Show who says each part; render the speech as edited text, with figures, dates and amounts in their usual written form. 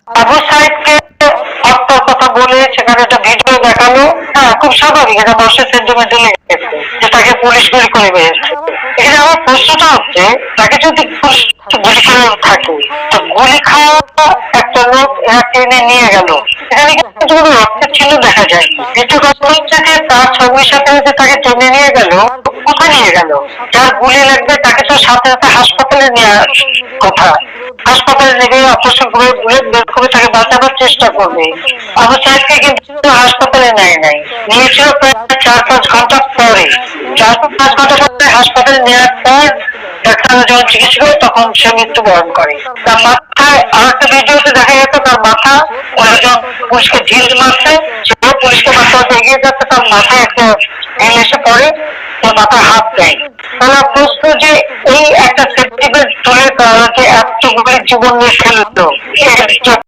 Speaker 1: আবু সাইদকে হত্যার কথা বলে সেখানে একটা ভিডিও দেখালো। হ্যাঁ, খুব স্বাভাবিক, এটা দর্শক সেন্টিমেন্টে লেগেছে যে তাকে পুলিশ গুলি করে মেরেছে। এখানে আমার প্রশ্নটা হচ্ছে, তাকে যদি পুলিশ গুলি করে থাকে, তো গুলি খাওয়া একটা লোক এরা টেনে নিয়ে গেল, এখানে কিন্তু কোনো রক্তের চিহ্ন দেখা যায়। দ্বিতীয় কথা হচ্ছে যে তার ছবির সাথে যে তাকে টেনে নিয়ে গেল, কোথায় নিয়ে গেল? যার গুলি লাগবে তাকে তো সাথে সাথে হাসপাতালে নেওয়ার কথা। হাসপাতালে নেবে, অপারেশন করে বুলেট বের করে তাকে বাঁচানোর চেষ্টা করবে। আবু সাইদকে কিন্তু হাসপাতালে নেয় নাই, নিয়েছিল প্রায় 4-5 ঘন্টা পরে। 4-5 ঘন্টা পরে হাসপাতালে নেওয়ার পর ডাক্তার যখন চিকিৎসা করে তখন সে মৃত্যুবরণ করে। তার মাথায় আর একটা ভিডিওতে দেখা যেত তার মাথা, ওরা যখন পুলিশকে ঢিল মারছে, সেও পুলিশকে মারতে এগিয়ে যাচ্ছে, তার মাথায় একটা ঢিল এসে পড়ে, তার মাথায় হাত দেয়। তাহলে প্রশ্ন যে এই একটা সেন্টিমেন্ট তুলে তারা যে এতগুলি জীবন নিয়ে খেললো,